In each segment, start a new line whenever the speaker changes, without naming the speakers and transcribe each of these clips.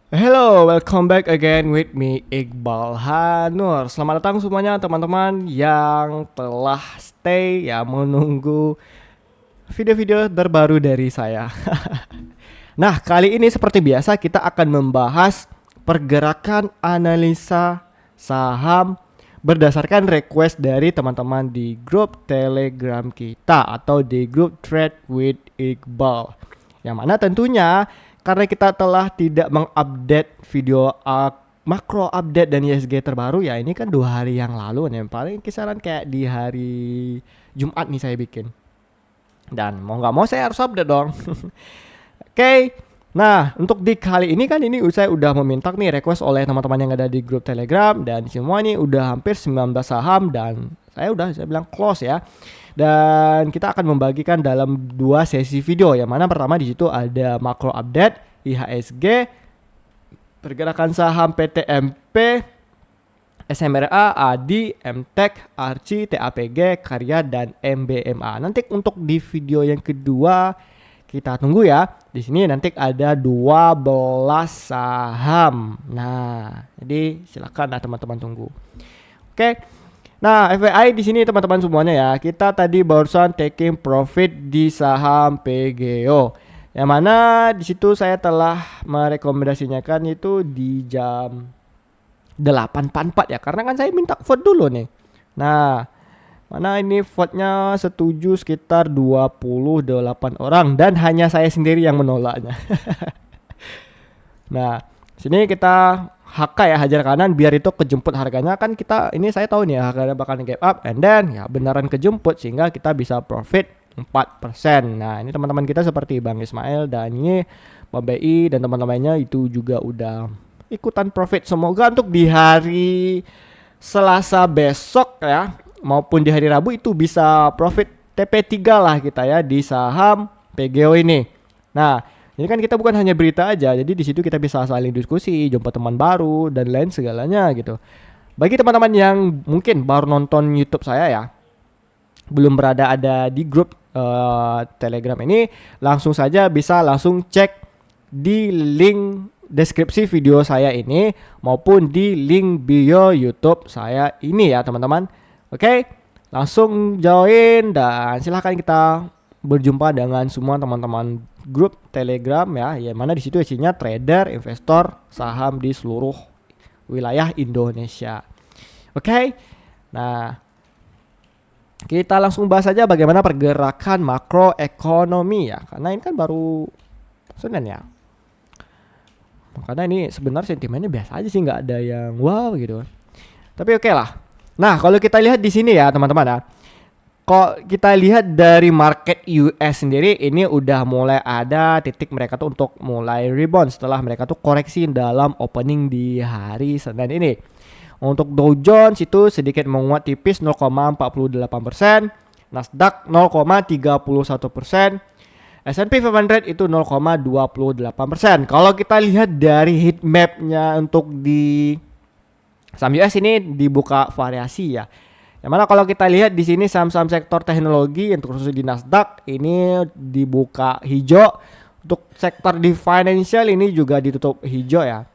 Hello, welcome back again with me Iqbal Hanur. Selamat datang semuanya teman-teman yang telah stay ya menunggu video-video terbaru dari saya. Nah, kali ini seperti biasa kita akan membahas pergerakan analisa saham berdasarkan request dari teman-teman di grup Telegram kita atau di grup Trade with Iqbal. Yang mana tentunya karena kita telah tidak mengupdate video makro update dan ISG terbaru ya, ini kan 2 hari yang lalu nih, paling kisaran kayak di hari Jumat nih saya bikin. Dan mau nggak mau saya harus update dong. Oke. Nah, untuk di kali ini kan ini saya udah meminta nih request oleh teman-teman yang ada di grup Telegram dan semua ini udah hampir 19 saham dan saya bilang close ya. Dan kita akan membagikan dalam 2 sesi video, yang mana pertama di situ ada makro update IHSG, pergerakan saham PTMP, SMRA, ADI, MTEK, ARCI, TAPG, Karya, dan MBMA. Nanti untuk di video yang kedua kita tunggu ya. Di sini nanti ada 12 saham. Nah, jadi silakan lah teman-teman tunggu. Oke. Nah, FYI di sini teman-teman semuanya ya. Kita tadi barusan taking profit di saham PGO. Yang mana di situ saya telah merekomendasikan itu di jam 8.44 ya. Karena kan saya minta vote dulu nih. Nah, mana ini vote-nya setuju sekitar 28 orang dan hanya saya sendiri yang menolaknya. Nah, sini kita HK ya, hajar kanan biar itu kejemput harganya, kan kita ini saya tahu nih ya, harganya bakal gap up and then ya beneran kejemput sehingga kita bisa profit 4%. Nah, ini teman-teman kita seperti Bang Ismail dan ini Bang BI dan teman-temannya itu juga udah ikutan profit. Semoga untuk di hari Selasa besok ya maupun di hari Rabu itu bisa profit TP3 lah kita ya di saham PGO ini. Nah, ini kan kita bukan hanya berita aja, jadi di situ kita bisa saling diskusi, jumpa teman baru dan lain segalanya gitu. Bagi teman-teman yang mungkin baru nonton YouTube saya ya, belum berada ada di grup Telegram ini, langsung saja bisa langsung cek di link deskripsi video saya ini maupun di link bio YouTube saya ini ya teman-teman. Oke, langsung join dan silahkan kita berjumpa dengan semua teman-teman grup Telegram ya, yang mana di situ isinya trader, investor, saham di seluruh wilayah Indonesia. Oke. Nah, kita langsung bahas aja bagaimana pergerakan makroekonomi ya. Karena ini kan baru Senin ya. Karena ini sebenarnya sentimennya biasa aja sih, nggak ada yang wow gitu. Tapi oke lah. Nah, kalau kita lihat di sini ya teman-teman ya. Kok kita lihat dari market US sendiri ini udah mulai ada titik mereka tuh untuk mulai rebound setelah mereka tuh koreksi dalam opening di hari Senin ini. Untuk Dow Jones itu sedikit menguat tipis 0,48%, Nasdaq 0,31%, S&P 500 itu 0,28%. Kalau kita lihat dari heat map-nya untuk di saham US ini dibuka variasi ya. Yang mana kalau kita lihat di sini saham-saham sektor teknologi untuk khusus di Nasdaq ini dibuka hijau. Untuk sektor di financial ini juga ditutup hijau ya.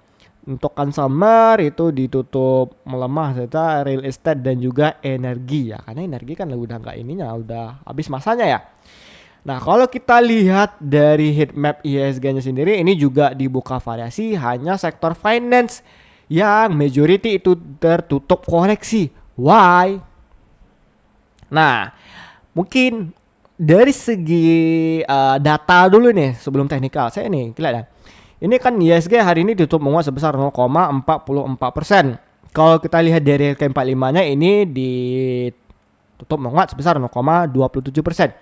Untuk consumer itu ditutup melemah serta real estate dan juga energi ya. Karena energi kan udah nggak ininya, udah habis masanya ya. Nah, kalau kita lihat dari heat map IHSG-nya sendiri ini juga dibuka variasi, hanya sektor finance yang majority itu tertutup koreksi. Why? Nah, mungkin dari segi data dulu nih sebelum teknikal. Saya nih, lihat ya. Ini kan IHSG hari ini ditutup menguat sebesar 0,44%. Kalau kita lihat dari LQ45-nya ini ditutup menguat sebesar 0,27%.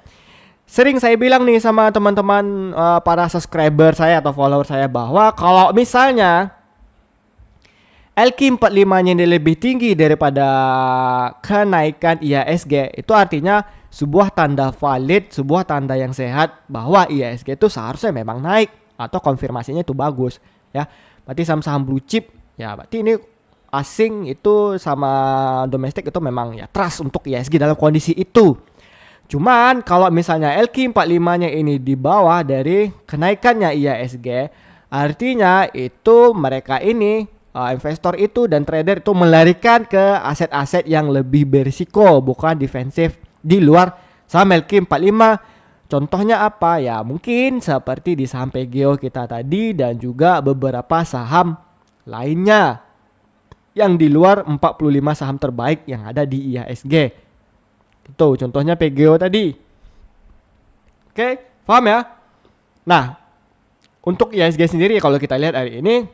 Sering saya bilang nih sama teman-teman para subscriber saya atau follower saya bahwa kalau misalnya LQ45-nya ini lebih tinggi daripada kenaikan IHSG, itu artinya sebuah tanda valid, sebuah tanda yang sehat bahwa IHSG itu seharusnya memang naik atau konfirmasinya itu bagus ya. Berarti saham-saham blue chip ya, berarti ini asing itu sama domestik itu memang ya trust untuk IHSG dalam kondisi itu. Cuman kalau misalnya LQ45-nya ini di bawah dari kenaikannya IHSG, Artinya itu mereka ini investor itu dan trader itu melarikan ke aset-aset yang lebih berisiko, bukan defensif di luar saham LQ45. Contohnya apa ya? Mungkin seperti di saham PGO kita tadi dan juga beberapa saham lainnya yang di luar 45 saham terbaik yang ada di IHSG. Itu contohnya PGO tadi. Oke, paham ya? Nah, untuk IHSG sendiri kalau kita lihat hari ini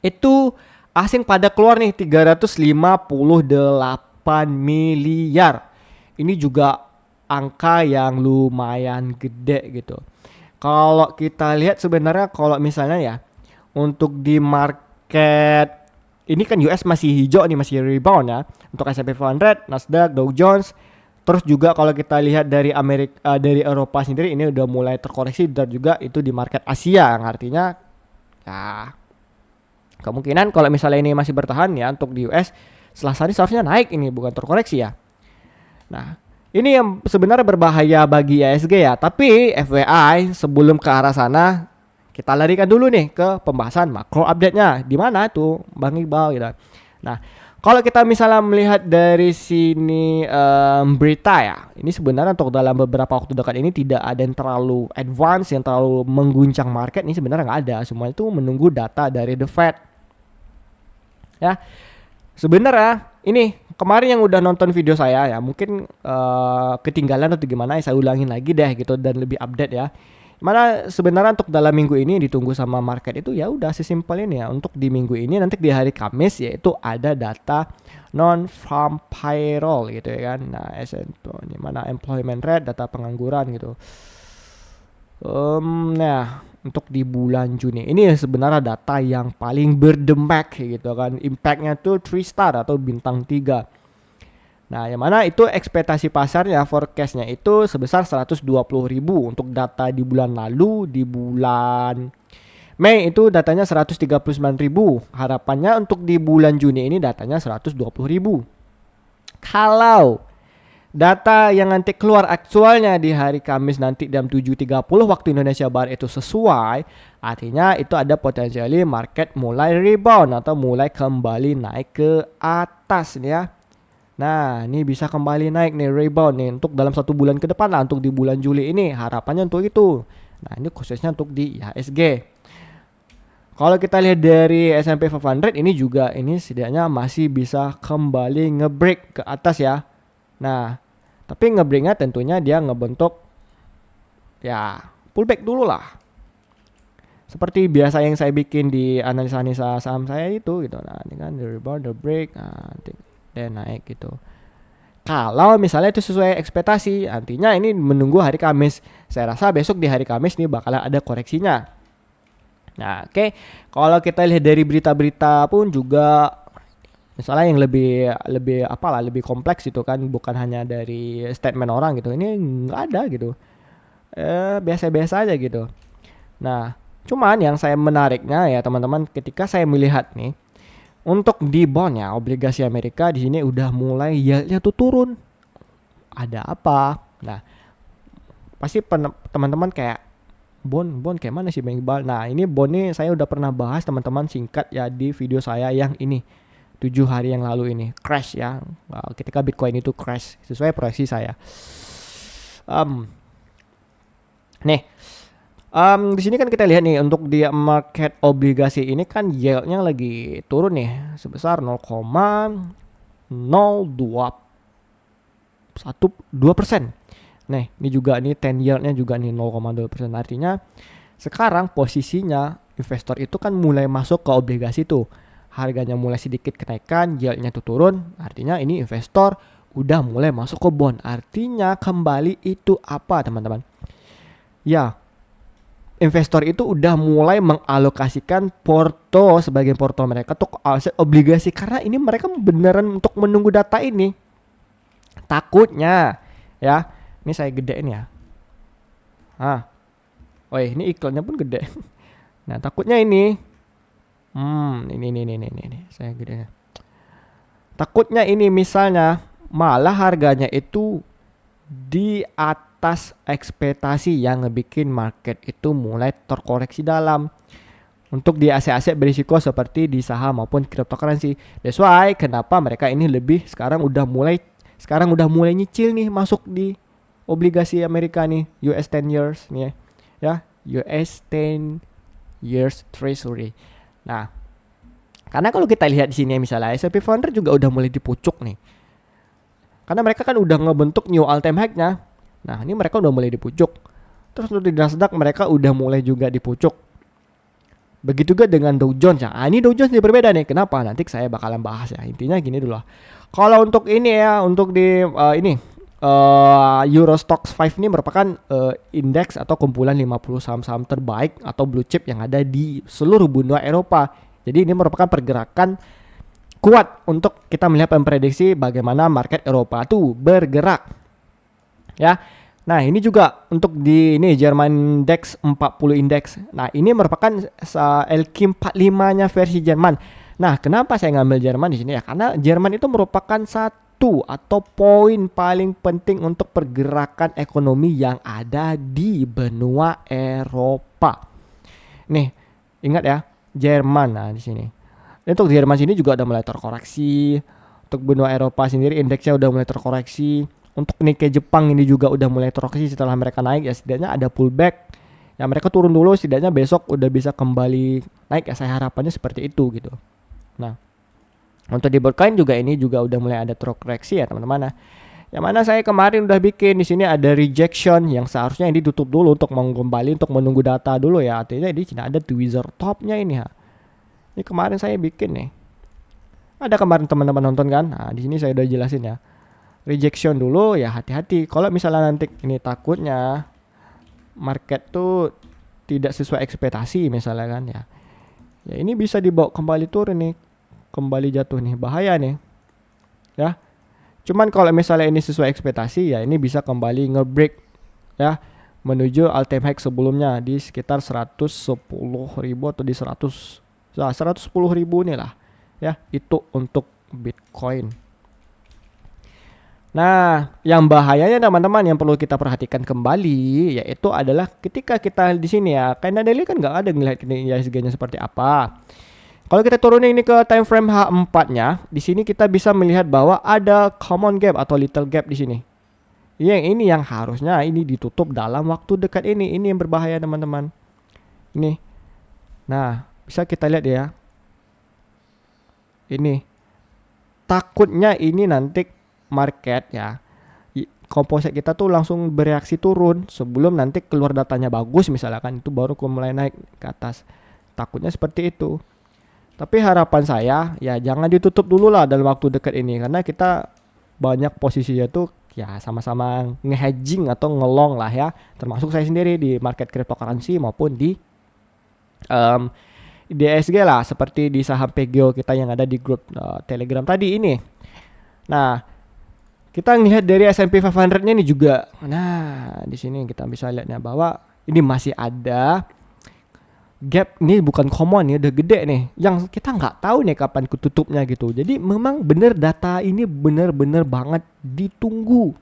itu asing pada keluar nih 358 miliar. Ini juga angka yang lumayan gede gitu. Kalau kita lihat sebenarnya kalau misalnya ya untuk di market ini kan US masih hijau nih, masih rebound ya. Untuk S&P 500, Nasdaq, Dow Jones. Terus juga kalau kita lihat dari Amerika, dari Eropa sendiri ini udah mulai terkoreksi dan juga itu di market Asia yang artinya ya kemungkinan kalau misalnya ini masih bertahan ya untuk di US setelah ini seharusnya naik ini bukan terkoreksi ya. Nah, ini yang sebenarnya berbahaya bagi IHSG ya. Tapi FYI sebelum ke arah sana kita larikan dulu nih ke pembahasan makro update-nya. Di mana tuh Bang Iqbal gitu. Nah, kalau kita misalnya melihat dari sini berita ya, ini sebenarnya untuk dalam beberapa waktu dekat ini tidak ada yang terlalu advance, yang terlalu mengguncang market. Ini sebenarnya nggak ada. Semua itu menunggu data dari The Fed. Ya, sebenarnya ini kemarin yang udah nonton video saya ya mungkin ketinggalan atau gimana ya saya ulangin lagi deh gitu dan lebih update ya. Mana sebenarnya untuk dalam minggu ini ditunggu sama market itu ya udah sesimpel ini ya. Untuk di minggu ini nanti di hari Kamis yaitu ada data non farm payroll gitu ya kan. Nah, ini mana employment rate, data pengangguran gitu. Nah, untuk di bulan Juni ini sebenarnya data yang paling berdemak gitu kan. Impactnya tuh 3 star atau bintang 3. Nah, yang mana itu ekspektasi pasarnya, forecastnya itu sebesar 120.000 untuk data di bulan lalu. Di bulan Mei itu datanya 139.000. Harapannya untuk di bulan Juni ini datanya 120.000. Kalau data yang nanti keluar aktualnya di hari Kamis nanti jam 7.30 waktu Indonesia Barat itu sesuai, artinya itu ada potensial market mulai rebound atau mulai kembali naik ke atas nih ya. Nah, ini bisa kembali naik nih, rebound nih untuk dalam 1 bulan ke depan lah, untuk di bulan Juli ini harapannya untuk itu. Nah, ini khususnya untuk di IHSG. Kalau kita lihat dari S&P 500 ini juga ini setidaknya masih bisa kembali nge-break ke atas ya. Nah, tapi nge-breaknya tentunya dia ngebentuk ya pullback dulu lah. Seperti biasa yang saya bikin di analisa saham saya itu gitu. Nah, ini kan the rebound, the break, nah, dan naik gitu. Kalau misalnya itu sesuai ekspektasi, artinya ini menunggu hari Kamis. Saya rasa besok di hari Kamis nih bakalan ada koreksinya. Nah, oke. Kalau kita lihat dari berita-berita pun juga misalnya yang lebih kompleks itu kan, bukan hanya dari statement orang gitu. Ini nggak ada gitu. Biasa-biasa aja gitu. Nah, cuman yang saya menariknya ya teman-teman ketika saya melihat nih untuk di bond ya, obligasi Amerika di sini udah mulai yieldnya tuh turun. Ada apa? Nah, pasti teman-teman kayak bond kayak mana sih Bang Iqbal? Nah, ini bond nih saya udah pernah bahas teman-teman singkat ya di video saya yang ini 7 hari yang lalu ini crash ya. Ketika Bitcoin itu crash sesuai proyeksi saya. Nih di sini kan kita lihat nih untuk di market obligasi ini kan yieldnya lagi turun nih sebesar 0,021%. Nih, ini juga nih 10 yieldnya juga nih 0,2%. Artinya sekarang posisinya investor itu kan mulai masuk ke obligasi tuh. Harganya mulai sedikit kenaikan, yieldnya tuh turun. Artinya ini investor udah mulai masuk ke bond. Artinya kembali itu apa teman-teman? Ya, investor itu udah mulai mengalokasikan sebagian porto mereka tuh aset obligasi karena ini mereka beneran untuk menunggu data ini. Takutnya ya, ini saya gedein ya. Ini iklannya pun gede. Nah, takutnya ini ini saya gedein. Takutnya ini misalnya malah harganya itu di atas ekspektasi yang ngebikin market itu mulai terkoreksi dalam. Untuk di aset-aset berisiko seperti di saham maupun cryptocurrency. That's why kenapa mereka ini sekarang udah mulai nyicil nih masuk di obligasi Amerika nih, US 10 years nih ya, US 10 years treasury. Nah, karena kalau kita lihat di sini misalnya S&P 500 juga udah mulai dipucuk nih. Karena mereka kan udah ngebentuk new all-time high-nya. Nah, ini mereka udah mulai dipucuk. Terus untuk di Nasdaq mereka udah mulai juga dipucuk. Begitu juga dengan Dow Jones ya. Ini Dow Jones ini berbeda nih. Kenapa? Nanti saya bakalan bahas ya. Intinya gini dulu lah. Kalau untuk ini ya, untuk di Euro Stoxx 5 ini merupakan indeks atau kumpulan 50 saham-saham terbaik atau blue chip yang ada di seluruh benua Eropa. Jadi ini merupakan pergerakan kuat untuk kita melihat memprediksi bagaimana market Eropa tuh bergerak. Ya. Nah, ini juga untuk di ini Jerman DAX 40 Index. Nah, ini merupakan LQ 45-nya versi Jerman. Nah, kenapa saya ngambil Jerman di sini ya? Karena Jerman itu merupakan satu atau poin paling penting untuk pergerakan ekonomi yang ada di benua Eropa. Nih, ingat ya, Jerman nah di sini. Untuk Jerman sini juga udah mulai terkoreksi. Untuk benua Eropa sendiri indeksnya udah mulai terkoreksi. Untuk Nikkei Jepang ini juga udah mulai terkoreksi setelah mereka naik ya, setidaknya ada pullback. Ya mereka turun dulu, setidaknya besok udah bisa kembali naik ya, saya harapannya seperti itu gitu. Nah, untuk di Bitcoin juga ini juga udah mulai ada terkoreksi ya teman-teman. Yang mana saya kemarin udah bikin di sini ada rejection yang seharusnya ini ditutup dulu untuk kembali untuk menunggu data dulu ya. Artinya di sini ada tweezer topnya ini ya. Ini kemarin saya bikin nih. Ada kemarin teman-teman nonton kan? Nah, di sini saya udah jelasin ya. Rejection dulu ya, hati-hati. Kalau misalnya nanti ini takutnya market tuh tidak sesuai ekspektasi misalnya kan ya. Ya ini bisa dibawa kembali turun nih. Kembali jatuh nih, bahaya nih. Ya. Cuman kalau misalnya ini sesuai ekspektasi ya ini bisa kembali nge-break ya menuju all-time high sebelumnya di sekitar 110.000 atau di 110.000 nih lah. Ya, itu untuk Bitcoin. Nah, yang bahayanya teman-teman yang perlu kita perhatikan kembali yaitu adalah ketika kita di sini ya, karena daily kan nggak ada ngelihat IHSG-nya seperti apa. Kalau kita turunin ini ke time frame H4-nya, di sini kita bisa melihat bahwa ada common gap atau little gap di sini. Yang ini yang harusnya ini ditutup dalam waktu dekat ini. Ini yang berbahaya teman-teman. Ini. Nah, bisa kita lihat ya. Ini. Takutnya ini nanti market ya, komposit kita tuh langsung bereaksi turun sebelum nanti keluar datanya bagus misalkan, itu baru mulai naik ke atas. Takutnya seperti itu. Tapi harapan saya ya jangan ditutup dulu lah dalam waktu dekat ini, karena kita banyak posisinya tuh ya sama-sama nge-hedging atau ngelong lah ya, termasuk saya sendiri di market cryptocurrency maupun di IHSG lah, seperti di saham PGO kita yang ada di grup Telegram tadi ini. Nah, kita ngelihat dari S&P 500-nya ini juga. Nah, di sini kita bisa lihatnya bahwa ini masih ada gap. Ini bukan common nih, udah gede nih. Yang kita nggak tahu nih kapan ketutupnya gitu. Jadi memang bener data ini bener-bener banget ditunggu.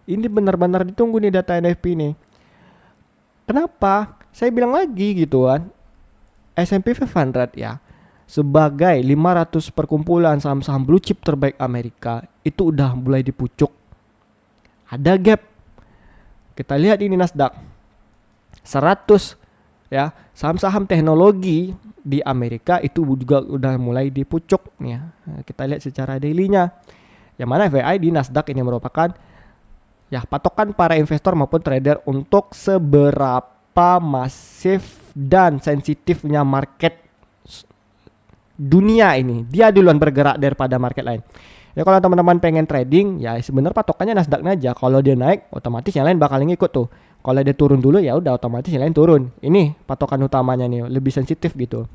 Ini benar-benar ditunggu nih data NFP nih. Kenapa? Saya bilang lagi gitu kan. S&P 500 ya, sebagai 500 perkumpulan saham-saham blue chip terbaik Amerika itu udah mulai dipucuk. Ada gap. Kita lihat ini Nasdaq 100 ya, saham-saham teknologi di Amerika itu juga udah mulai dipucuk nih ya. Kita lihat secara daily-nya. Yang mana FYI di Nasdaq ini merupakan ya patokan para investor maupun trader untuk seberapa masif dan sensitifnya market dunia ini. Dia duluan bergerak daripada market lain. Ya kalau teman-teman pengen trading ya sebenarnya patokannya Nasdaq aja. Kalau dia naik otomatis yang lain bakal ngikut tuh. Kalau dia turun dulu ya udah otomatis yang lain turun. Ini patokan utamanya nih, lebih sensitif gitu.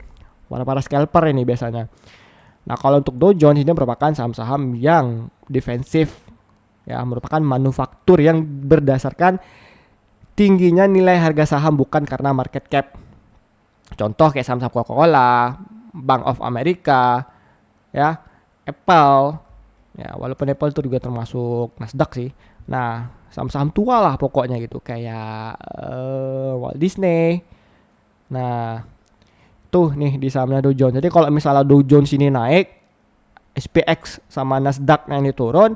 Para scalper ini biasanya. Nah, kalau untuk Dow Jones ini merupakan saham-saham yang defensif. Ya, merupakan manufaktur yang berdasarkan tingginya nilai harga saham bukan karena market cap. Contoh kayak saham-saham Coca-Cola, Bank of America, ya, Apple. Ya, walaupun Apple itu juga termasuk Nasdaq sih. Nah, saham-saham tua lah pokoknya gitu, kayak Walt Disney. Nah, tuh nih di sahamnya Dow Jones. Jadi kalau misalnya Dow Jones ini naik, SPX sama Nasdaq yang ini turun,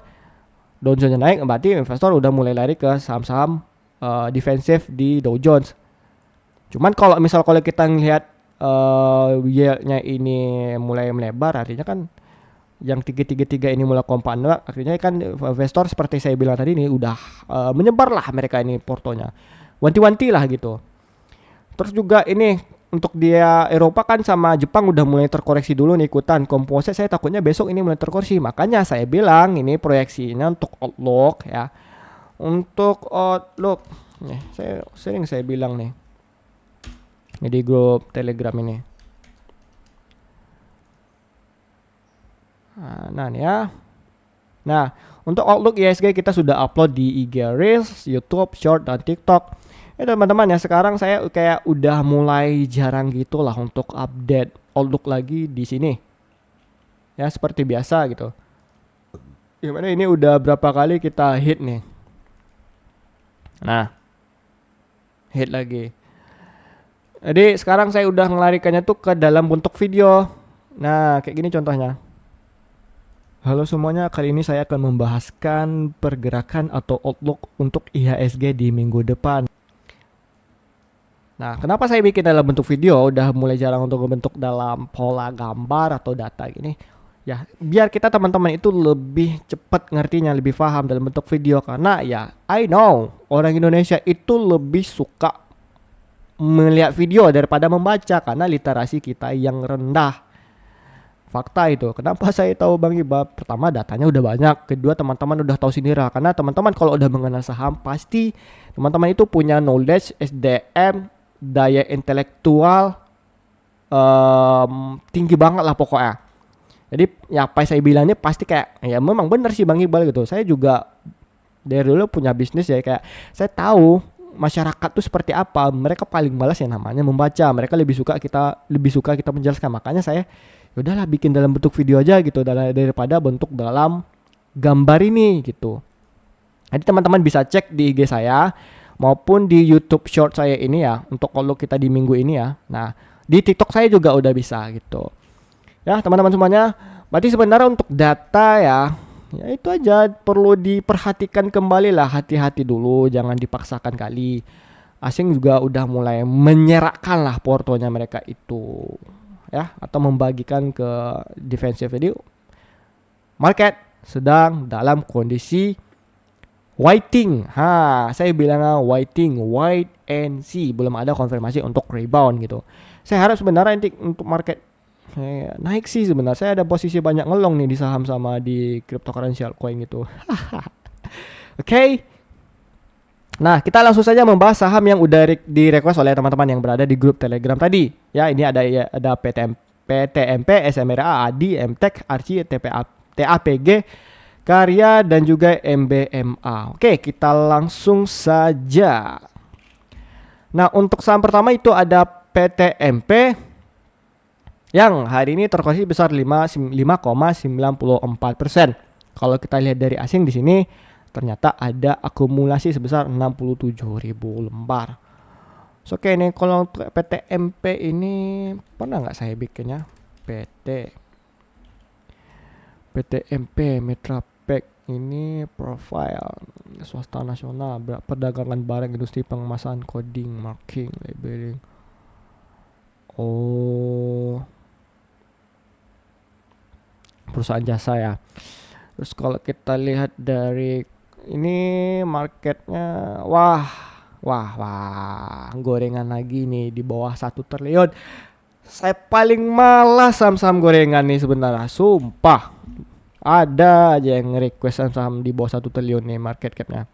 Dow Jones naik, berarti investor udah mulai lari ke saham-saham defensif di Dow Jones. Cuman kalau kita ngelihat yield-nya ini mulai melebar, artinya kan yang tiga ini mulai kompak, akhirnya kan investor seperti saya bilang tadi ini udah menyebar lah mereka ini portonya, wanti-wanti lah gitu. Terus juga ini untuk dia Eropa kan sama Jepang udah mulai terkoreksi dulu nih ikutan. Komposit saya takutnya besok ini mulai terkoreksi. Makanya saya bilang ini proyeksinya untuk outlook ya. Untuk outlook nih, saya bilang nih. Ini di grup Telegram ini. Nah nih ya. Nah, untuk outlook ISG kita sudah upload di IG Reels, YouTube, Short, dan TikTok. Teman-teman ya, sekarang saya kayak udah mulai jarang gitu lah untuk update outlook lagi di sini. Ya seperti biasa gitu. Gimana ini udah berapa kali kita hit nih. Nah, hit lagi. Jadi sekarang saya udah ngelarikannya tuh ke dalam bentuk video. Nah, kayak gini contohnya. Halo semuanya, kali ini saya akan membahaskan pergerakan atau outlook untuk IHSG di minggu depan. Nah, kenapa saya bikin dalam bentuk video? Udah mulai jarang untuk membentuk dalam pola gambar atau data gini. Ya, biar kita teman-teman itu lebih cepat ngertinya, lebih paham dalam bentuk video. Karena ya, I know orang Indonesia itu lebih suka melihat video daripada membaca karena literasi kita yang rendah. Fakta itu. Kenapa saya tahu Bang Iba? Pertama, datanya udah banyak. Kedua, teman-teman udah tahu sendiri. Karena teman-teman kalau udah mengenal saham, pasti teman-teman itu punya knowledge, SDM, daya intelektual tinggi banget lah pokoknya. Jadi ya apa saya bilangnya pasti kayak ya memang benar sih Bang Iqbal gitu. Saya juga dari dulu punya bisnis ya, kayak saya tahu masyarakat tuh seperti apa. Mereka paling malas yang namanya membaca. Mereka lebih suka kita menjelaskan. Makanya saya udahlah bikin dalam bentuk video aja gitu daripada bentuk dalam gambar ini gitu. Jadi teman-teman bisa cek di IG saya maupun di YouTube Short saya ini ya, untuk kalau kita di minggu ini ya. Nah, di TikTok saya juga udah bisa gitu. Ya, teman-teman semuanya, berarti sebenarnya untuk data ya itu aja perlu diperhatikan kembali lah, hati-hati dulu, jangan dipaksakan kali. Asing juga udah mulai menyerahkan lah portonya mereka itu ya, atau membagikan ke defensive. Jadi market sedang dalam kondisi waiting. Saya bilang waiting, wait and see. Belum ada konfirmasi untuk rebound gitu. Saya harap sebenarnya nanti untuk market naik sih sebenarnya. Saya ada posisi banyak ngelong nih di saham sama di cryptocurrency altcoin gitu. Oke. Nah, kita langsung saja membahas saham yang udah di request oleh teman-teman yang berada di grup Telegram tadi. Ya, ini ada PTMP, SMRA, ADI, MTEK, ARCI, TAPG, Karya, dan juga MBMA. Oke, kita langsung saja. Nah, untuk saham pertama itu ada PTMP yang hari ini terkoreksi besar 5,94%. Kalau kita lihat dari asing di sini ternyata ada akumulasi sebesar 67.000 lembar. Oke, ini kalau untuk PTMP ini pernah nggak saya bikinnya? PTMP Mitra ini profile swasta nasional, perdagangan barang, industri pengemasan, coding, marking, labeling. Oh, perusahaan jasa ya. Terus kalau kita lihat dari ini marketnya, wah, gorengan lagi nih di bawah 1 triliun. Saya paling malas saham-saham gorengan nih sebenarnya, sumpah. Ada aja yang request saham di bawah 1 triliun nih market capnya.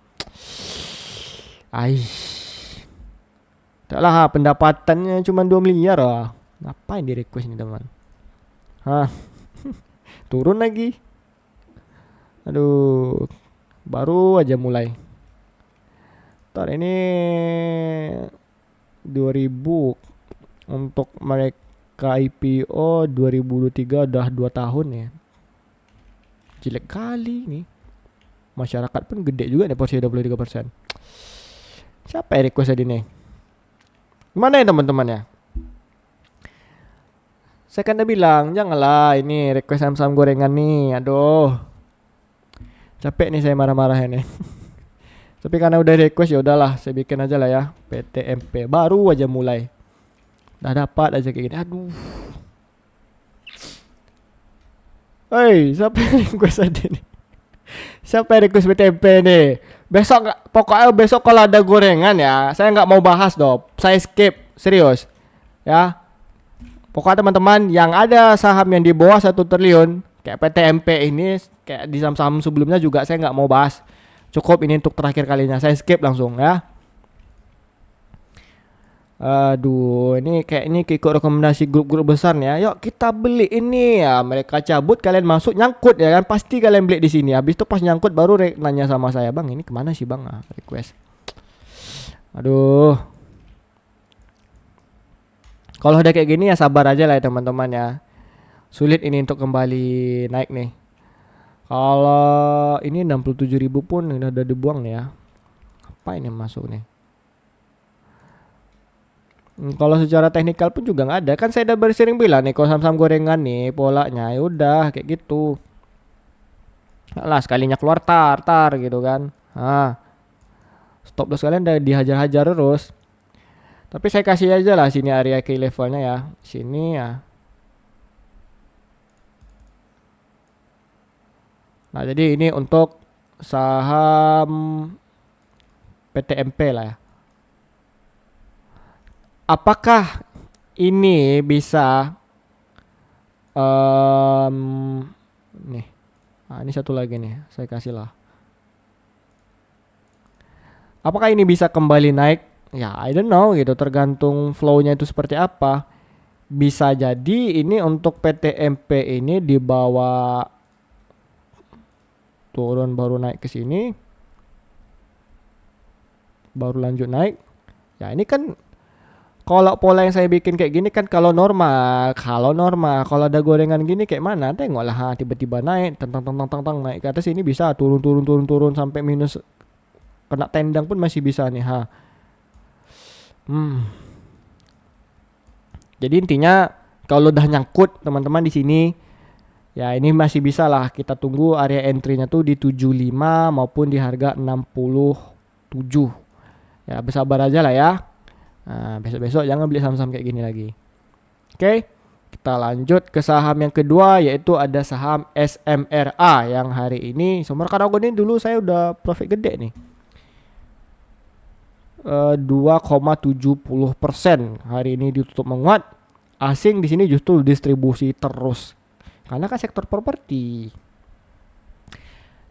Taklah, pendapatannya cuma 2 miliar lah. Ngapain di request nih teman? Turun lagi. Aduh, baru aja mulai. Ntar ini 2000 untuk mereka IPO 2023 udah 2 tahun ya. Jelek kali nih. Masyarakat pun gede juga nih porsi 23%. Siapa yang request tadi nih? Gimana ya teman-teman ya? Saya kan udah bilang janganlah ini request saham-saham gorengan nih. Aduh. Capek nih saya marah-marahnya nih. Tapi karena udah request ya udahlah, saya bikin aja lah ya. PTMP baru aja mulai. Udah dapat aja kayak gini. Aduh. Hei, siapa yang request tadi nih? Siapa yang request PTMP nih? Besok pokoknya besok kalau ada gorengan ya, saya nggak mau bahas dong. Saya skip, serius. Ya. Pokoknya teman-teman yang ada saham yang di bawah 1 triliun kayak PTMP ini, kayak di saham-saham sebelumnya juga saya nggak mau bahas. Cukup ini untuk terakhir kalinya. Saya skip langsung ya. Aduh, ini kayak ini ikut rekomendasi grup-grup besar nih ya. Yuk kita beli ini ya. Mereka cabut, kalian masuk nyangkut ya kan. Pasti kalian beli di sini. Habis itu pas nyangkut baru nanya sama saya, "Bang, ini kemana sih Bang?" Request. Aduh. Kalau udah kayak gini ya sabar aja lah ya teman-teman ya. Sulit ini untuk kembali naik nih. Kalau ini 67.000 pun udah dibuang nih ya. Apa ini masuk nih? Kalau secara teknikal pun juga nggak ada. Kan saya udah bersering bilang nih kalau saham-saham gorengan nih polanya ya udah kayak gitu. Lah sekalinya keluar tar gitu kan. Stop loss kalian udah dihajar-hajar terus. Tapi saya kasih aja lah sini area key levelnya ya. Sini ya. Nah, jadi ini untuk saham PTMP lah ya. Apakah ini bisa nih. Nah, ini satu lagi nih, saya kasih lah. Apakah ini bisa kembali naik? Ya, I don't know gitu, tergantung flow-nya itu seperti apa. Bisa jadi ini untuk PTMP ini dibawa turun baru naik ke sini. Baru lanjut naik. Ya, ini kan kalau pola yang saya bikin kayak gini kan kalau normal, kalau ada gorengan gini kayak mana? Tengoklah tiba-tiba naik, tentang naik ke atas, ini bisa turun sampai minus, kena tendang pun masih bisa nih Jadi intinya kalau udah nyangkut teman-teman di sini ya ini masih bisa lah, kita tunggu area entry-nya tuh di 75 maupun di harga 67. Ya bersabar aja lah ya. Nah, besok-besok jangan beli saham-saham kayak gini lagi. Oke, kita lanjut ke saham yang kedua, yaitu ada saham SMRA yang hari ini Sumber Karago ini dulu saya udah profit gede nih. 2,70% hari ini ditutup menguat. Asing di sini justru distribusi terus. Karena kan sektor properti.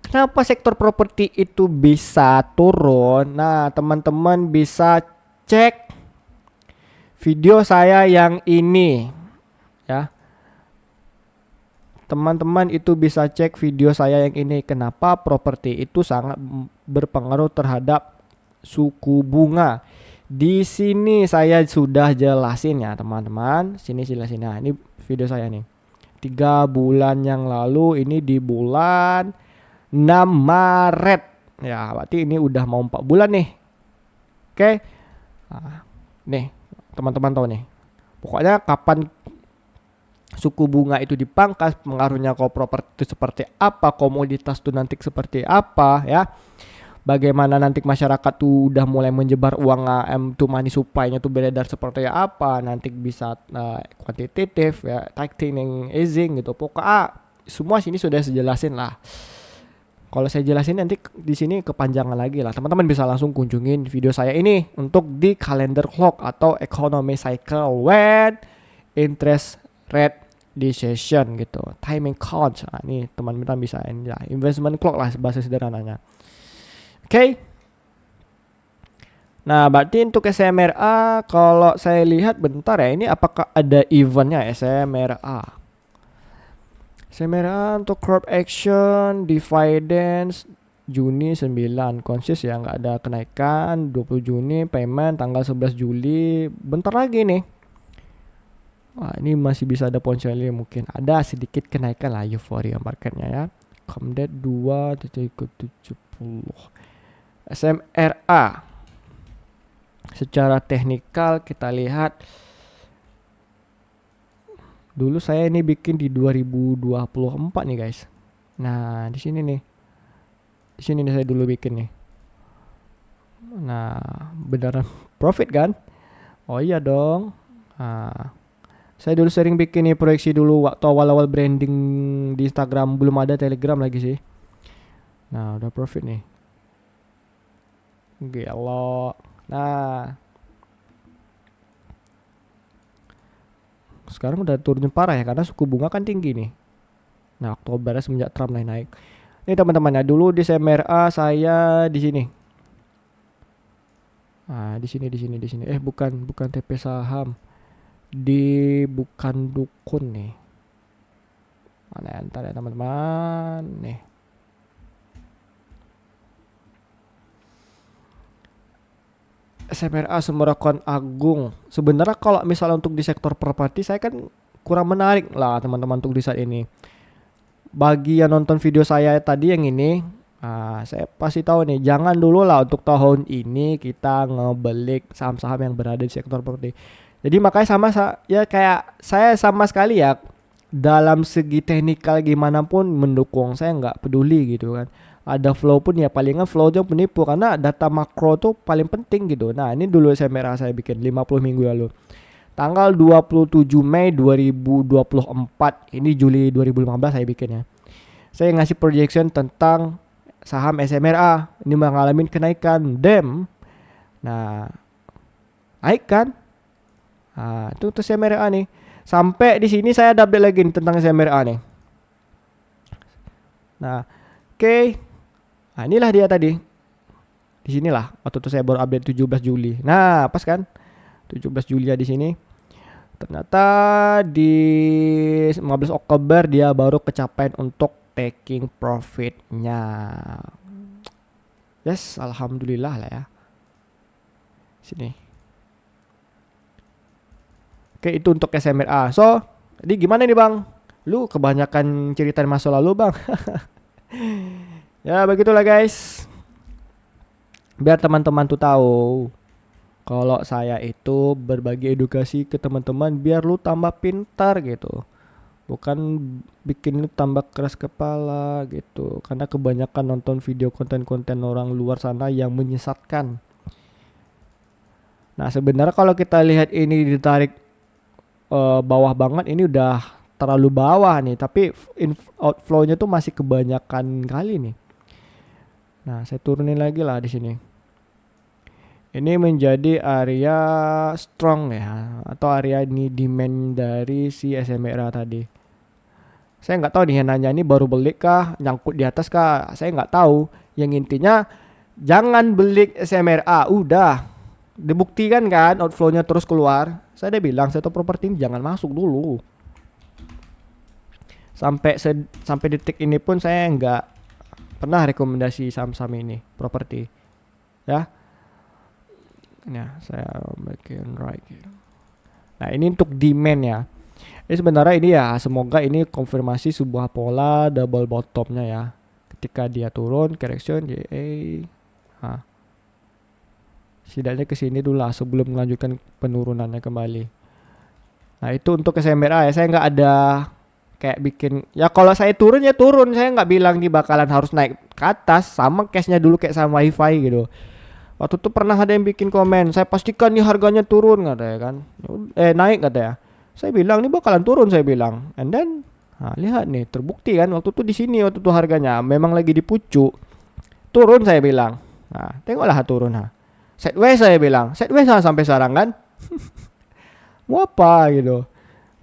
Kenapa sektor properti itu bisa turun? Nah, teman-teman bisa cek video saya yang ini ya. Teman-teman itu bisa cek video saya yang ini, kenapa properti itu sangat berpengaruh terhadap suku bunga. Di sini saya sudah jelasin ya teman-teman. Sini jelasin. Nah, ini video saya nih. 3 bulan yang lalu, ini di bulan 6 Maret. Ya, berarti ini udah mau 4 bulan nih. Oke. Nah, nih, teman-teman tahu nih. Pokoknya kapan suku bunga itu dipangkas, pengaruhnya ke properti itu seperti apa, komoditas itu nanti seperti apa ya. Bagaimana nanti masyarakat tuh udah mulai menyebar uang to money supply-nya tuh beredar seperti apa, nanti bisa kuantitatif ya, tightening, easing gitu. Pokoknya semua sini sudah dijelasin lah. Kalau saya jelasin nanti di sini kepanjangan lagi lah. Teman-teman bisa langsung kunjungin video saya ini untuk di calendar clock atau economy cycle when interest rate decision gitu. Timing counts. Nah, ini teman-teman bisa ini lah. Investment clock lah bahasa sederhananya. Oke. Nah, berarti untuk SMRA kalau saya lihat bentar ya, ini apakah ada eventnya SMRA? SMRA untuk crop action, dividends Juni 9, konsis ya nggak ada kenaikan. 20 Juni payment tanggal 11 Juli, bentar lagi nih. Wah, ini masih bisa ada potensi, mungkin ada sedikit kenaikan lah euforia marketnya ya. Comdet 2.70 SMRA. Secara teknikal kita lihat, dulu saya ini bikin di 2024 nih guys. Nah di sini nih, saya dulu bikin nih. Nah beneran profit kan? Oh iya dong. Nah, saya dulu sering bikin nih proyeksi dulu waktu awal-awal branding di Instagram, belum ada Telegram lagi sih. Nah udah profit nih. Gelo. Nah sekarang udah turun parah ya karena suku bunga kan tinggi nih. Nah Oktober semenjak Trump naik. Ini teman-teman ya, dulu di SMRA saya di sini. Nah di sini. Bukan TP saham. Bukan dukun nih. Mana ya, ntar ya teman-teman nih. SMRA Sumberkon Agung. Sebenarnya kalau misalnya untuk di sektor properti saya kan kurang menarik lah teman-teman untuk di saat ini. Bagi yang nonton video saya tadi yang ini, saya pasti tahu nih, jangan dulu lah untuk tahun ini kita ngebelik saham-saham yang berada di sektor properti. Jadi makanya kayak saya sama sekali ya dalam segi teknikal gimana pun mendukung, saya nggak peduli gitu kan. Ada flow pun ya palingan flow aja penipu karena data makro tuh paling penting gitu. Nah ini dulu saya bikin 50 minggu lalu. Tanggal 27 Mei 2024, ini Juli 2015 saya bikinnya. Saya ngasih projection tentang saham SMRA. Ini mengalami kenaikan DEM. Nah naik kan. Nah itu SMRA nih. Sampai di sini saya update lagi nih tentang SMRA nih. Nah oke. Nah inilah dia tadi. Di sinilah waktu itu saya baru update 17 Juli. Nah pas kan 17 Juli ya di sini. Ternyata di 15 Oktober dia baru kecapaian untuk taking profitnya. Yes, alhamdulillah lah ya. Sini. Oke itu untuk SMRA. So jadi gimana nih bang? Lu kebanyakan cerita masa lalu bang. Ya begitulah guys. Biar teman-teman tuh tahu kalau saya itu berbagi edukasi ke teman-teman biar lu tambah pintar gitu. Bukan bikin lu tambah keras kepala gitu. Karena kebanyakan nonton video konten-konten orang luar sana yang menyesatkan. Nah sebenarnya kalau kita lihat ini ditarik bawah banget, ini udah terlalu bawah nih. Tapi outflow-nya tuh masih kebanyakan kali nih. Nah, saya turunin lagi lah di sini. Ini menjadi area strong ya, atau area ini demand dari si SMRA tadi. Saya nggak tahu nih yang nanya ini baru beli kah, nyangkut di atas kah, saya nggak tahu. Yang intinya jangan beli SMRA, udah dibuktikan kan outflow-nya terus keluar. Saya udah bilang sektor properti ini jangan masuk dulu. Sampai detik ini pun saya nggak pernah rekomendasi saham-saham ini properti ya. Nah saya bikin right here. Nah ini untuk demand ya. Ini sebenarnya ini ya semoga ini konfirmasi sebuah pola double bottomnya ya. Ketika dia turun correction JA, setidaknya ke sini dulu lah sebelum melanjutkan penurunannya kembali. Nah itu untuk SMRA ya, saya nggak ada kayak bikin ya kalau saya turun ya turun, saya nggak bilang nih bakalan harus naik ke atas sama cashnya dulu kayak sama wifi gitu. Waktu itu pernah ada yang bikin komen, saya pastikan nih harganya turun katanya kan, naik katanya. Saya bilang nih bakalan turun saya bilang, and then lihat nih terbukti kan waktu itu di sini waktu itu harganya memang lagi di pucuk turun saya bilang. Nah tengoklah turun sideways saya bilang, sideways sampai sekarang kan. Mau apa gitu.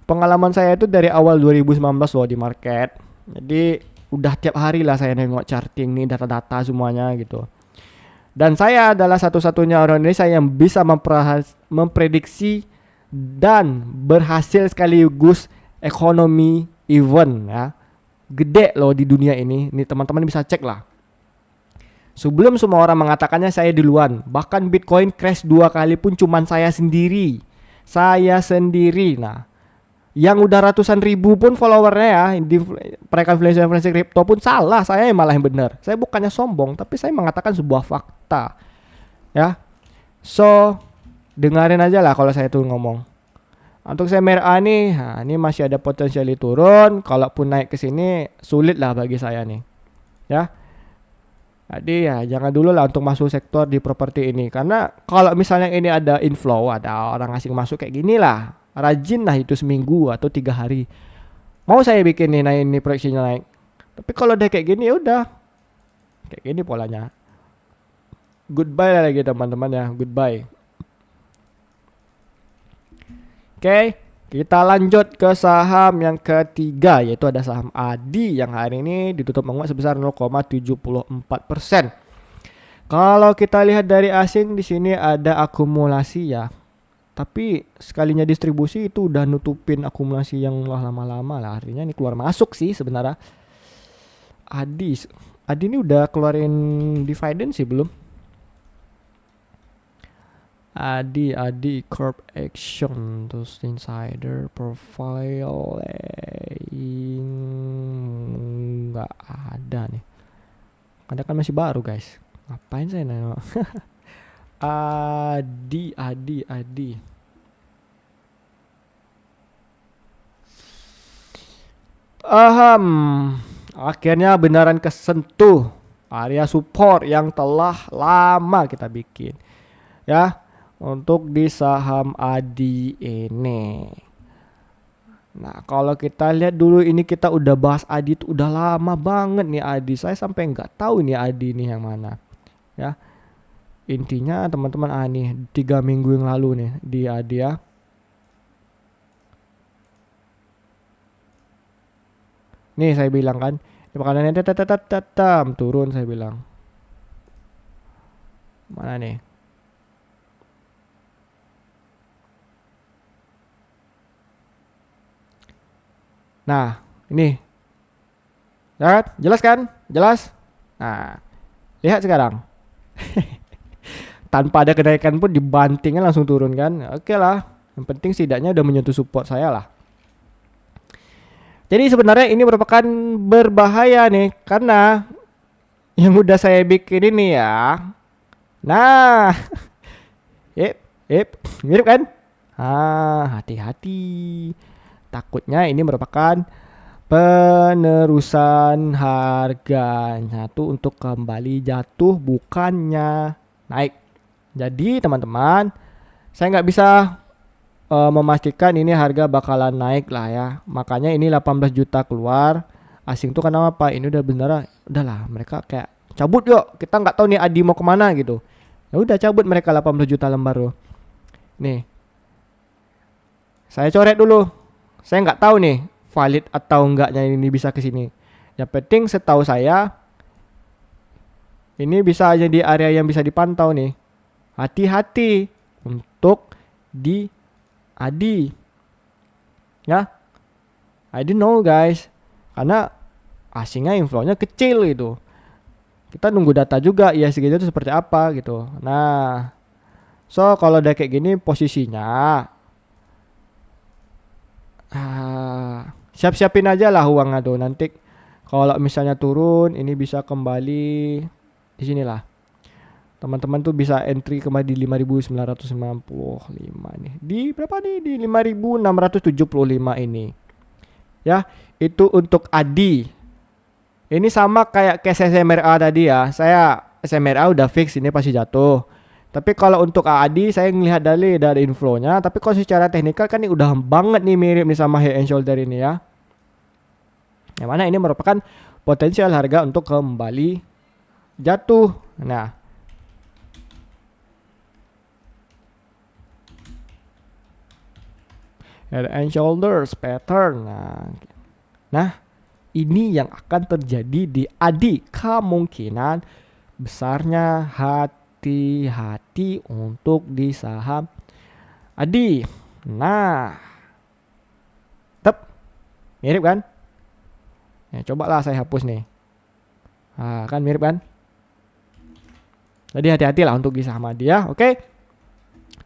Pengalaman saya itu dari awal 2019 loh di market. Jadi udah tiap hari lah saya nengok charting nih, data-data semuanya gitu. Dan saya adalah satu-satunya orang Indonesia yang bisa memprediksi dan berhasil sekaligus ekonomi event ya. Gede loh di dunia ini. Nih teman-teman bisa cek lah. Sebelum semua orang mengatakannya saya duluan. Bahkan Bitcoin crash 2 kali pun cuman saya sendiri. Nah yang udah ratusan ribu pun followernya ya di mereka influencer kripto pun salah. Saya yang malah yang benar. Saya bukannya sombong, tapi saya mengatakan sebuah fakta. Ya. So, dengerin aja lah kalau saya tuh ngomong. Untuk CMRA nih, nah, ini masih ada potensial turun. Kalaupun naik ke sini sulit lah bagi saya nih. Ya. Jadi ya jangan dulu lah untuk masuk sektor di properti ini. Karena kalau misalnya ini ada inflow, ada orang asing masuk kayak gini lah. Rajin lah itu seminggu atau 3 hari. Mau saya bikin nih naik ini proyeksinya naik. Tapi kalau udah kayak gini ya udah. Kayak gini polanya. Goodbye lah lagi teman-teman ya. Goodbye. Oke, kita lanjut ke saham yang ketiga, yaitu ada saham ADI yang hari ini ditutup menguat sebesar 0,74%. Kalau kita lihat dari asing di sini ada akumulasi ya. Tapi sekalinya distribusi itu udah nutupin akumulasi yang lama-lama lah. Artinya ini keluar masuk sih sebenarnya. ADI ini udah keluarin dividen sih belum? ADI Corp Action terus insider profile nggak ada nih. Ada kan masih baru guys. Ngapain saya nanya? ADI. Akhirnya beneran kesentuh area support yang telah lama kita bikin. Ya. Untuk di saham ADI ini. Nah kalau kita lihat dulu ini kita udah bahas ADI itu udah lama banget nih ADI. Saya sampai nggak tahu nih ADI ini yang mana. Ya intinya teman-teman nih 3 minggu yang lalu nih di ADI ya. Nih saya bilang kan. Makanannya turun saya bilang. Mana nih? Nah, ini. Ya, jelas kan? Jelas? Nah, lihat sekarang. Tanpa ada kenaikan pun dibantingnya langsung turun kan? Oke lah. Yang penting setidaknya udah menyentuh support saya lah. Jadi sebenarnya ini merupakan berbahaya nih. Karena yang udah saya bikin ini ya. Nah. Mirip kan? Hati-hati. Takutnya ini merupakan penerusan harganya tuh untuk kembali jatuh bukannya naik. Jadi teman-teman, saya nggak bisa memastikan ini harga bakalan naik lah ya. Makanya ini 18 juta keluar. Asing tuh karena apa? Ini udah bener, udahlah mereka kayak cabut yuk. Kita nggak tahu nih ADI mau kemana gitu. Ya udah cabut mereka 18 juta lembar tuh. Nih, saya coret dulu. Saya nggak tahu nih valid atau enggaknya ini bisa ke sini. Yang penting setahu saya ini bisa aja di area yang bisa dipantau nih. Hati-hati untuk di ADI. Ya. I don't know guys. Karena asingnya inflow-nya kecil gitu. Kita nunggu data juga ISG itu seperti apa gitu. Nah, so kalau udah kayak gini posisinya siap-siapin aja lah uangnya tuh nanti kalau misalnya turun ini bisa kembali di sinilah teman-teman tuh bisa entry kembali di 5.995 nih di berapa nih di 5.675 ini ya itu untuk ADI ini sama kayak SMRA tadi ya saya SMRA udah fix ini pasti jatuh. Tapi kalau untuk ADI saya ngelihat dari inflow-nya. Tapi kalau secara teknikal kan ini udah banget nih mirip nih sama head and shoulder ini ya. Yang mana ini merupakan potensial harga untuk kembali jatuh. Nah. Head and shoulders pattern. Nah, ini yang akan terjadi di ADI. Kemungkinan besarnya hati-hati untuk di saham ADI. Nah, mirip kan? Ya, cobalah saya hapus nih. Kan mirip kan? Jadi hati-hatilah untuk di saham ADI ya, oke?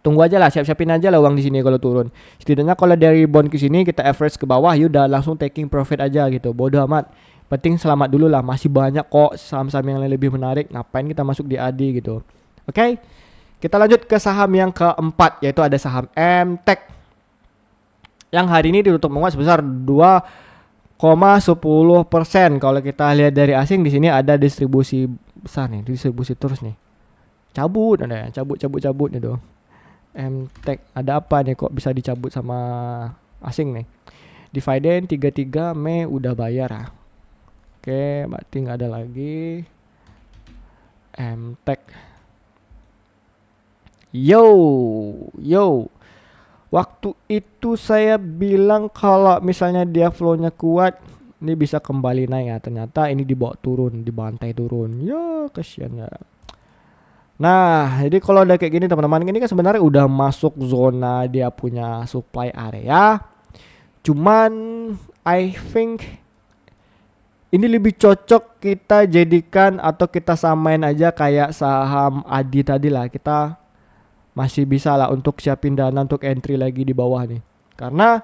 Tunggu aja lah, siap-siapin aja lah uang di sini kalau turun. Setidaknya kalau dari bond ke sini kita average ke bawah, ya udah langsung taking profit aja gitu. Bodoh amat. Penting selamat dulu lah, masih banyak kok saham-saham yang lebih menarik. Ngapain kita masuk di ADI gitu. Oke. Kita lanjut ke saham yang keempat, yaitu ada saham MTech. Yang hari ini ditutup menguat sebesar 2,10%. Kalau kita lihat dari asing di sini ada distribusi besar nih, distribusi terus nih. Cabut ada ya, cabut nih dong. MTech ada apa nih kok bisa dicabut sama asing nih? Dividen 33 Mei udah bayar ah. Oke, berarti nggak ada lagi. MTech. Yo. Waktu itu saya bilang kalau misalnya dia flow-nya kuat, ini bisa kembali naik ya. Ternyata ini dibawa turun, dibantai turun. Ya, kasihan ya. Nah, jadi kalau udah kayak gini teman-teman, ini kan sebenarnya udah masuk zona dia punya supply area. Cuman I think ini lebih cocok kita jadikan atau kita samain aja kayak saham ADI tadi lah. Kita masih bisa lah untuk siapin dana untuk entry lagi di bawah nih. Karena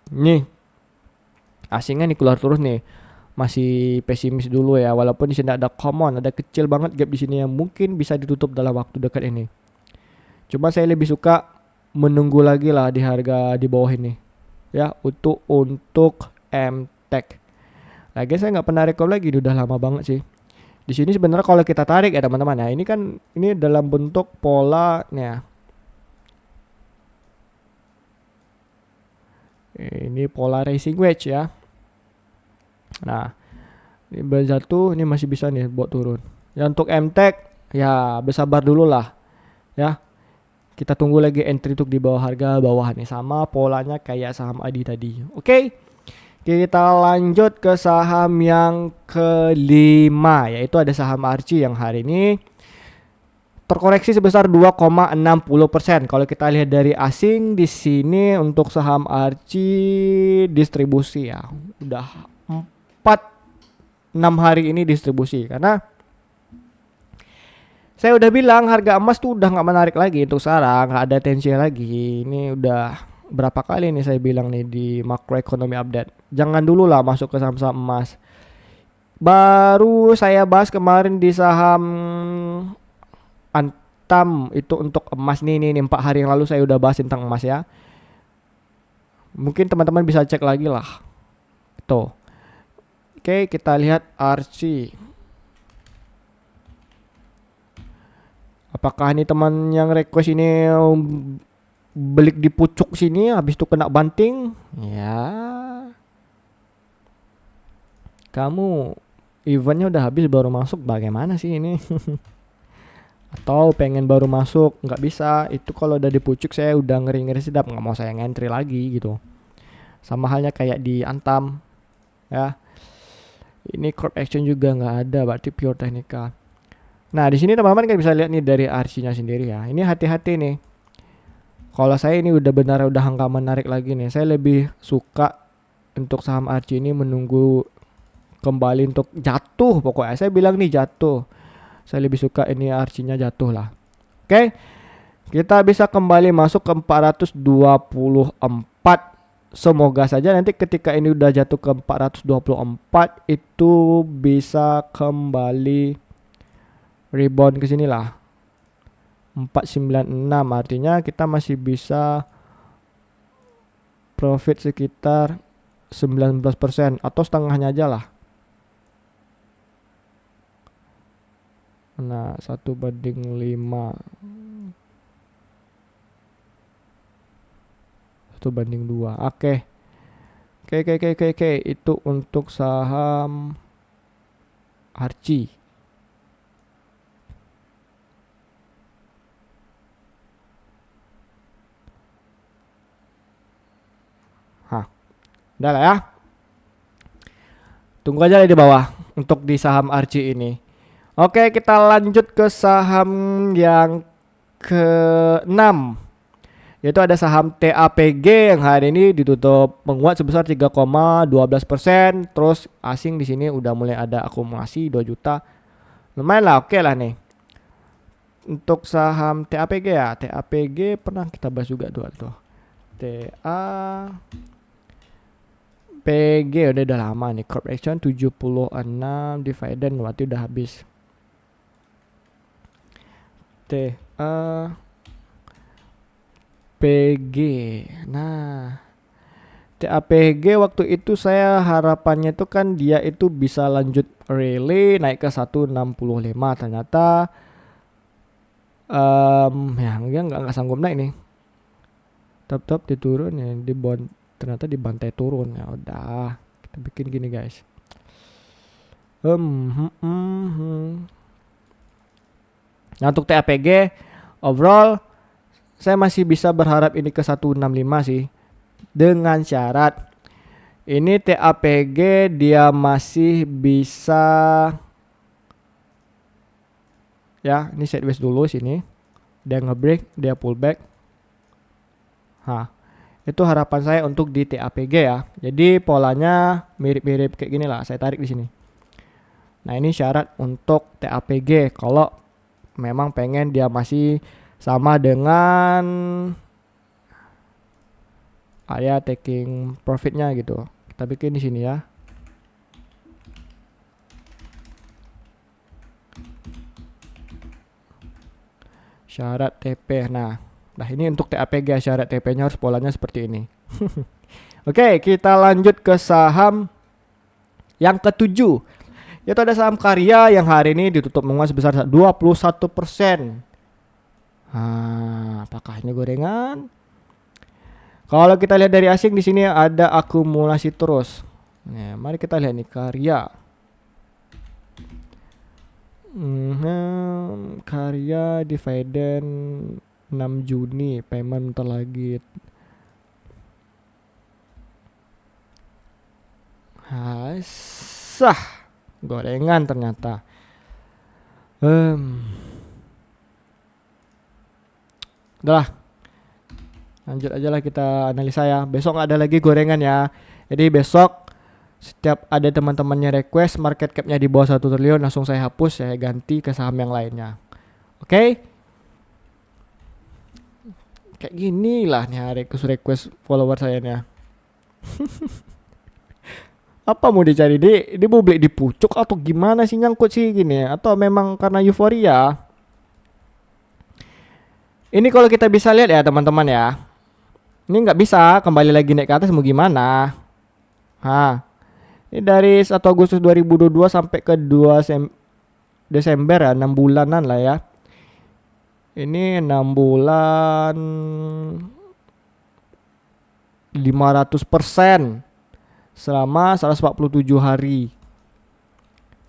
nih asingnya nih keluar terus nih. Masih pesimis dulu ya, walaupun di sini ada common, ada kecil banget gap di sini yang mungkin bisa ditutup dalam waktu dekat ini. Cuma saya lebih suka menunggu lagi lah di harga di bawah ini ya untuk MTech. Lagi saya nggak pernah rekom lagi, udah lama banget sih. Di sini sebenarnya kalau kita tarik ya teman-teman ya, ini kan ini dalam bentuk pola nih ya. Ini pola racing wedge ya. Nah, ini jatuh, ini masih bisa nih buat turun. Ya untuk MTech ya bersabar dulu lah ya. Kita tunggu lagi entry untuk di bawah harga bawah nih, sama polanya kayak saham ADI tadi. Oke. Kita lanjut ke saham yang kelima, yaitu ada saham Archie yang hari ini terkoreksi sebesar 2,60%. Kalau kita lihat dari asing di sini untuk saham Archie distribusi ya. Udah 6 hari ini distribusi karena saya udah bilang harga emas tuh udah nggak menarik lagi untuk sekarang, nggak ada tensi lagi. Ini udah berapa kali nih saya bilang nih di macroeconomy update, jangan dulu lah masuk ke saham-saham emas. Baru saya bahas kemarin di saham Antam itu untuk emas nih 4 hari yang lalu saya udah bahas tentang emas ya. Mungkin teman-teman bisa cek lagi lah. Tuh. Oke, kita lihat Archie. Apakah ini teman yang request ini belik di pucuk sini habis itu kena banting? Ya. Kamu eventnya udah habis baru masuk, bagaimana sih ini? Atau pengen baru masuk, nggak bisa. Itu kalau udah di pucuk saya udah ngeri-ngeri sedap, nggak mau saya ngentri lagi gitu. Sama halnya kayak di Antam ya. Ini crop action juga nggak ada, berarti pure technical. Nah di sini teman-teman kan bisa lihat nih dari RC-nya sendiri ya. Ini hati-hati nih. Kalau saya ini udah nggak menarik lagi nih. Saya lebih suka untuk saham RC ini menunggu kembali untuk jatuh. Pokoknya saya bilang nih jatuh. Saya lebih suka ini RC-nya jatuh lah. Oke. Kita bisa kembali masuk ke 424. Semoga saja nanti ketika ini udah jatuh ke 424 itu bisa kembali rebound ke sini lah. 496 artinya kita masih bisa profit sekitar 19% atau setengahnya aja lah. Nah, 1/5. 1/2. Oke. Itu untuk saham Archie. Udah lah ya. Tunggu aja di bawah untuk di saham Archie ini. Oke, kita lanjut ke saham yang ke-6. Yaitu ada saham TAPG yang hari ini ditutup menguat sebesar 3,12%. Terus asing di sini udah mulai ada akumulasi 2 juta. Lumayan lah, oke lah nih. untuk saham TAPG ya. TAPG pernah kita bahas juga tuh. TAPG udah lama nih. Corp action 76, dividen berarti udah habis. TAPG. Nah, TAPG waktu itu saya harapannya tuh kan dia itu bisa lanjut rally naik ke 165. Ternyata ya nggak sanggup naik nih. Top diturun ya, ternyata dibantai turun. Ya udah, kita bikin gini guys. Nah, untuk TAPG overall saya masih bisa berharap ini ke 165 sih. Dengan syarat ini TAPG dia masih bisa ya, ini sideways dulu sini. Dia ngebreak, dia pullback. Itu harapan saya untuk di TAPG ya. Jadi polanya mirip-mirip kayak gini lah. Saya tarik di sini. Nah, ini syarat untuk TAPG kalau memang pengen dia masih sama dengan area taking profitnya gitu. Kita bikin di sini ya. Syarat TP. Nah ini untuk TAPG syarat TP-nya harus polanya seperti ini. Oke, kita lanjut ke saham yang ketujuh. Yaitu ada saham Karya yang hari ini ditutup menguat sebesar 21%. Apakah ini gorengan? Kalau kita lihat dari asing di sini ada akumulasi terus. Nah, mari kita lihat nih Karya. Karya dividen 6 Juni, payment bentar lagi. Gorengan ternyata. Udahlah, lanjut aja lah kita analisa ya. Besok nggak ada lagi gorengan ya. Jadi besok setiap ada teman-temannya request market capnya di bawah 1 triliun, langsung saya hapus, saya ganti ke saham yang lainnya. Oke? Kayak gini lah nih request follower saya nih. Apa mau dicari? Dia mau beli di pucuk atau gimana sih nyangkut sih gini? Atau memang karena euforia? Ini kalau kita bisa lihat ya teman-teman ya. Ini nggak bisa kembali lagi naik ke atas mau gimana? Ini dari 1 Agustus 2022 sampai ke 2 Desember ya, 6 bulanan lah ya. Ini 6 bulan 500% selama 147 hari.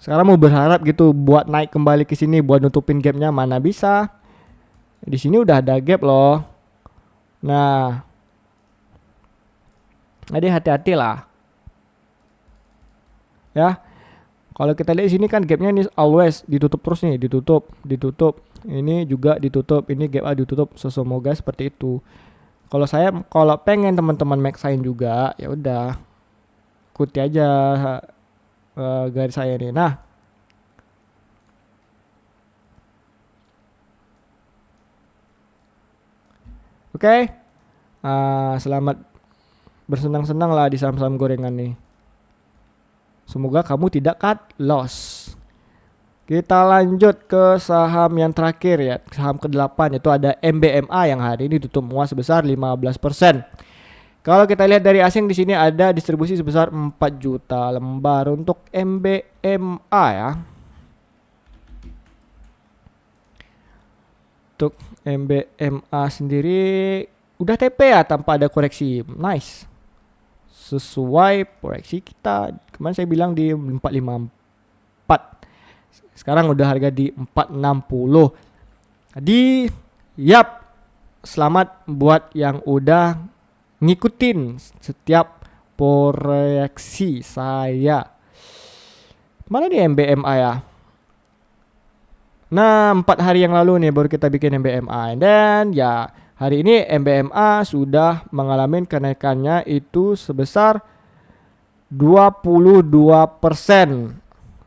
Sekarang mau berharap gitu buat naik kembali ke sini buat nutupin gapnya, mana bisa. Di sini udah ada gap loh. Nah, jadi hati-hati lah. Ya. Kalau kita lihat di sini kan gapnya ini always ditutup terus nih, ditutup. Ini juga ditutup, ini gap A ditutup. Semoga seperti itu. Kalau pengen teman-teman make sign juga, ya udah ikuti aja garis saya nih. Nah, oke. Selamat bersenang-senang lah di saham-saham gorengan nih. Semoga kamu tidak cut loss. Kita lanjut ke saham yang terakhir ya, saham ke-8 itu ada MBMA yang hari ini tutup menguat sebesar 15%. Kalau kita lihat dari asing di sini ada distribusi sebesar 4 juta lembar untuk MBMA ya. Untuk MBMA sendiri udah TP ya tanpa ada koreksi. Nice. Sesuai proyeksi kita. Kemarin saya bilang di 454. Sekarang udah harga di 460. Jadi, selamat buat yang udah ngikutin setiap proyeksi saya. Mana nih MBMA ya? Nah, 4 hari yang lalu nih baru kita bikin MBMA. Dan ya, hari ini MBMA sudah mengalami kenaikannya itu sebesar 22%.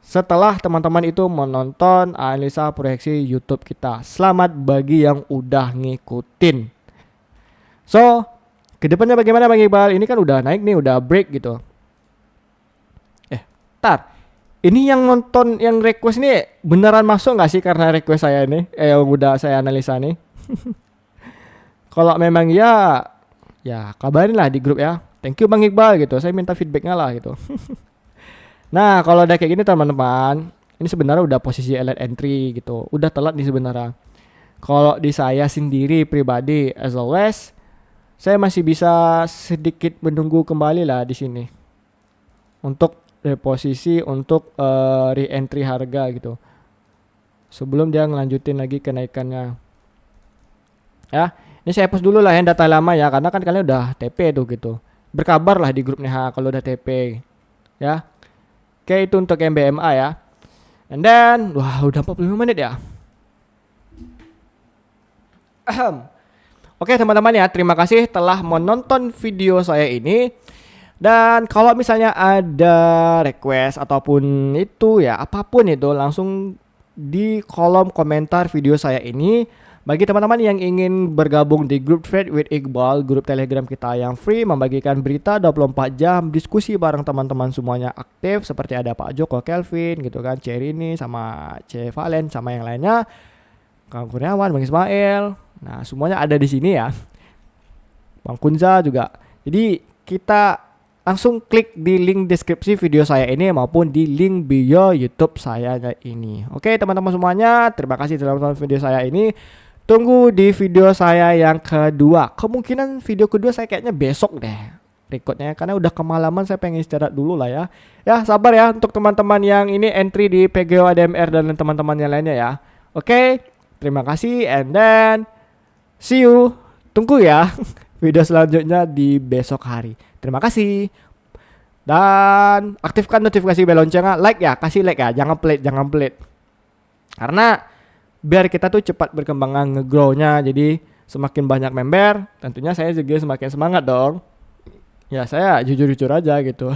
setelah teman-teman itu menonton analisa proyeksi YouTube kita. Selamat bagi yang udah ngikutin. So, kedepannya bagaimana Bang Iqbal? Ini kan udah naik nih, udah break gitu. Tar, ini yang nonton, yang request ini beneran masuk nggak sih karena request saya ini? Yang udah saya analisa nih. Kalau memang ya, ya kabarin lah di grup ya. Thank you Bang Iqbal gitu. Saya minta feedbacknya lah gitu. Nah, kalau udah kayak gini teman-teman, ini sebenarnya udah posisi elite entry gitu. Udah telat nih sebenarnya. Kalau di saya sendiri pribadi, as always, saya masih bisa sedikit menunggu kembali lah di sini. Untuk reposisi, untuk re-entry harga gitu. Sebelum dia ngelanjutin lagi kenaikannya. Ya, ini saya post dulu lah yang data lama ya, karena kan kalian udah TP tuh gitu. Berkabar lah di grupnya kalau udah TP. Ya. Oke, itu untuk MBMA ya. And then, wah udah 45 menit ya. Oke teman-teman ya, terima kasih telah menonton video saya ini. Dan kalau misalnya ada request ataupun itu ya, apapun itu, langsung di kolom komentar video saya ini. Bagi teman-teman yang ingin bergabung di grup Trade with Iqbal, grup Telegram kita yang free, membagikan berita 24 jam, diskusi bareng teman-teman semuanya aktif, seperti ada Pak Joko Kelvin gitu kan, Cherry ini sama C Valen sama yang lainnya, Kang Kurniawan, Bang Ismail. Nah, semuanya ada di sini ya. Bang Kunza juga. Jadi kita langsung klik di link deskripsi video saya ini maupun di link bio YouTube saya ini. Oke, teman-teman semuanya, terima kasih telah menonton video saya ini. Tunggu di video saya yang kedua. Kemungkinan video kedua saya kayaknya besok deh recordnya, karena udah kemalaman, saya pengen istirahat dulu lah ya. Ya sabar ya untuk teman-teman yang ini entry di PGO ADMR dan teman-teman yang lainnya ya. Oke, terima kasih and then see you. Tunggu ya video selanjutnya di besok hari. Terima kasih. Dan aktifkan notifikasi bel loncengnya, like ya, kasih like ya, jangan pelit. Karena biar kita tuh cepat berkembangan nge-grow-nya, jadi semakin banyak member, tentunya saya juga semakin semangat dong. Ya saya jujur-jujur aja gitu.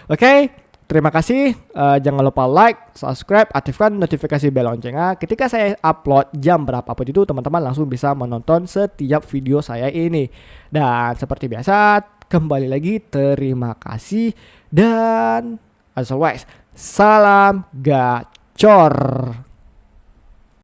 Oke, terima kasih. Jangan lupa like, subscribe, aktifkan notifikasi bel loncengnya. Ketika saya upload jam berapapun itu, teman-teman langsung bisa menonton setiap video saya ini. Dan seperti biasa, kembali lagi terima kasih. Dan as always, salam gacor.